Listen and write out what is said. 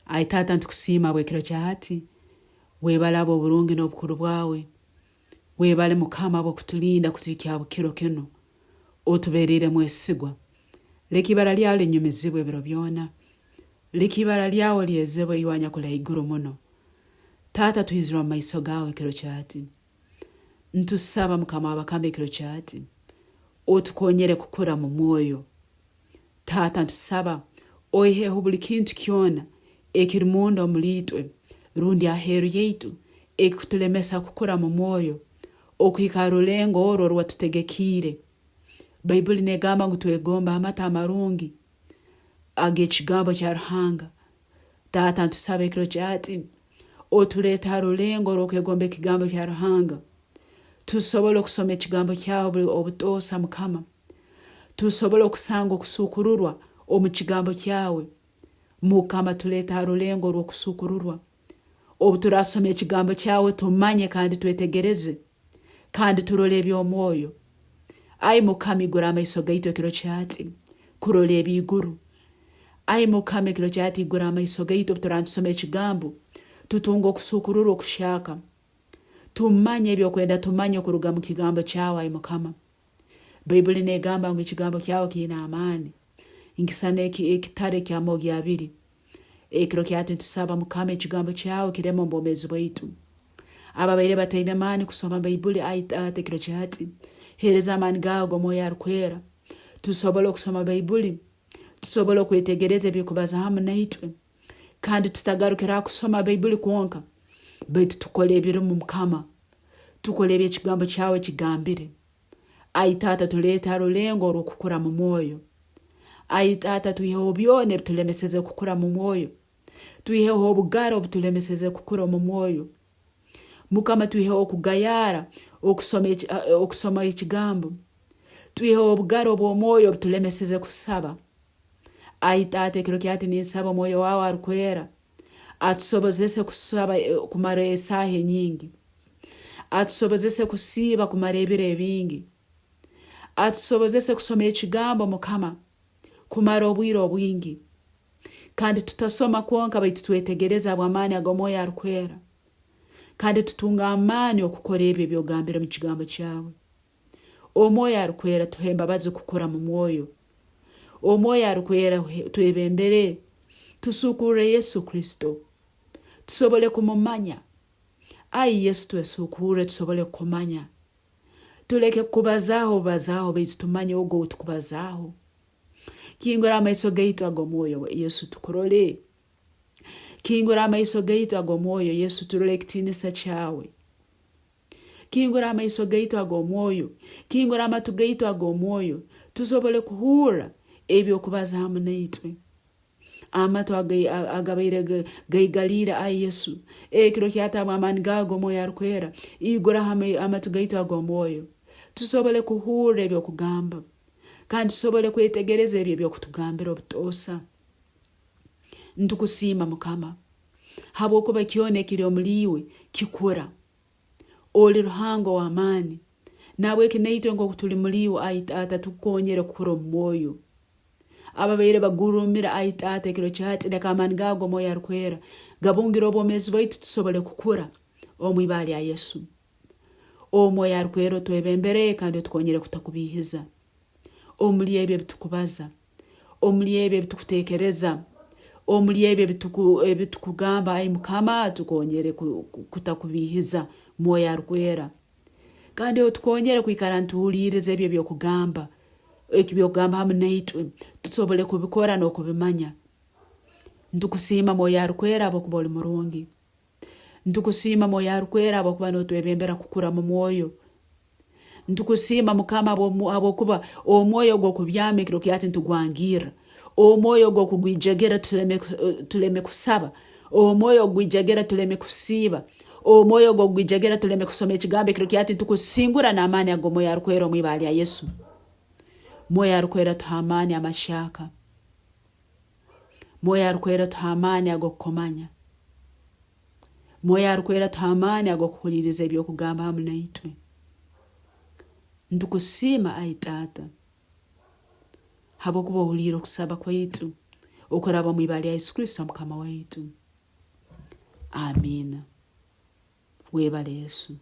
Ai Taata ntukusiima bwekiro kyahati. Webale abo obulungi n'obukulu bwawe. Webale Mukama bw'okutulinda kutuhikya bukiro kino. Otubeerere mwesigwa. Leka ibara lyawe linyumizibwe ebiro byona. Leka ibara lyawe lyezebwe iwanya kula iguru muno. Taata tuyizira mu maiso gawe ekiro kyahati. Ntusaba Mukama w'abakama ekiro kyahati. Otukonyere kukura mu mwoyo. Taata ntusaba oiheho buli kintu kyona ekiri munda omulitwe rundi aheru yeitu ekutulemesa kukura mu mwoyo okuhika rulengo orwo rwatutegekire. Bayibuli negamba ngu twegomba amata amarungi ag'ekigambo kya Ruhanga. Taata ntusaba ekiro kyahati otuleeta rulengo rw'okwegomba ekigambo kya Ruhanga. Tusobola okusoma ekigambo kyawe obutoosa Mukama. Tusobola okusanga okusukururwa omu kigambo kyawe. Mukama tuleeta rulengo rw'okusukururwa. Obu turasoma ekigambo kyawe tumanye kandi twetegereze kandi turole eby'omwoyo. Ai Mukama igura amaiso gaitu ekiro kyahati kurole eby'iguru. Ai Mukama ekiro kyahati igura amaiso gaitu obu turantusoma ekigambo tutunga okusukururwa okushaka. Tumanye ebyokwenda tumanye okuruga mu kigambo kyawe ai Mukama. Bayibuli negamba ngu ekigambo kyawe kiina amaani. Nkisana ekitare kya mogi abiri. Ekiro kyahati ntusaba Mukama ekigambo kyawe kirema mu bwomezi bwaitu. Ababaire bataine amaani kusoma Bayibuli ai Taata ekiro kyahati hereza amaani gawe Mwoyo arukwera. Tusobola okusoma Bayibuli. Tusobola okwetegereza eby'okubaza hamu naitwe. Kandi tutagarukira kusoma Bayibuli kwonka. Baitu tukole ebiri mu Mukama. Tukole eby'ekigambo kyawe kigambire. Ai Taata tuleeta rulengo rw'okukura mu mwoyo. Ai Taata tuiheho byona ebitulemeseze kukura mu mwoyo. Tuiheho obugaro obutulemeseze kukura mu mwoyo. Mukama tuiheho okugayara okusoma ekigambo. Tuiheho obugaro bw'omwoyo obutulemeseze kusaba. Ai Taata ekiro kyahati ninsaba Mwoyo wawe arukwera atusobozese kusaba kumara esaaha nyingi. Atusobozese kusiiba kumara ebiro bingi. Atusobozese kusoma ekigambo Mukama kumara obwire obwingi. Kandi tutasoma kwonka baitu twetegereza bw'amaani ag'Omwoyo arukwera. Kandi tutunga amaani okukora ebyo byogambire mu kigambo kyawe. Omwoyo arukwera tuhe embabazi kukura mu mwoyo. Omwoyo arukwera twebembere tusukure Yesu Kristo. Tusobole kumumanya. Ai Yesu twesukure tusobole kumanya. Tuleke kubazaho baitu tumanye ogo tukubazaho. Kingura amaiso gaitu ag'omwoyo Yesu tukurole. Kingura amaiso gaitu ag'omwoyo Yesu turole ekitinisa kyawe. Kingura amaiso gaitu ag'omwoyo. Kingura amatu gaitu ag'omwoyo. Tusobole kuhura eby'okubaza hamu naitwe. Amatu agabaire gaigalira ai Yesu. Ekiro kyahati amaani gawe Mwoyo arukwera igura amatu gaitu ag'omwoyo. Tusobole kuhura eby'okugamba. Kandi tusobole kwetegereza ebyo by'okutugambira obutoosa. Ntukusiima Mukama. Habwokuba kyona ekiri omuliwe kikura. Oli Ruhanga w'amaani. Nawe kinaitwe nk'oku tuli muliwe ai Taata tukonyere kukura omu mwoyo. Ababaire bagurumira ai Taata ekiro kyahati leka amaani gawe Mwoyo arukwera gabungira obwomezi bwaitu tusobole kukura omwibara lya Yesu. Omwoyo arukwera twebembere kandi tukonyere kutakubihiza. Omuli ebyo bitukubaza. Omuli ebyo bitukutekereza. Omuli ebyo bitukugamba ai Mukama tukonyere kutakubihiza Mwoyo arukwera. Kandi otukonyere kwikara ntuhulirize ebyo by'okugamba. Eby'okugamba hamu naitwe tusobole kubikora n'okubimanya. Ntukusiima Mwoyo arukwera habwokuba oli murungi. Ntukusiima Mwoyo arukwera habwokuba notwebembera kukura mu mwoyo. Ntukusiima Mukama habwokuba omwoyo gw'okubyama ekiro kyahati ntugwangira. Omwoyo gw'okugwijagera tuleme kusaba. Omwoyo gwijagera tuleme kusiiba. Omwoyo gw'okugwijagera tuleme kusoma ekigambo ekiro kyahati ntukusingura n'amaani ag'Omwoyo arukwera omwibara lya Yesu. Mwoyo arukwera tuha amaani amashaka. Mwoyo arukwera tuha amaani ag'okukomanya. Mwoyo arukwera tuha amaani ag'okuhuliriza eby'okugamba hamu naitwe. Ntukusiima ai Taata habwokuba ohulire okusaba kwaitu okuraba mwibara lya Yesu Kristo mukama waitu. Amina. Webale Yesu.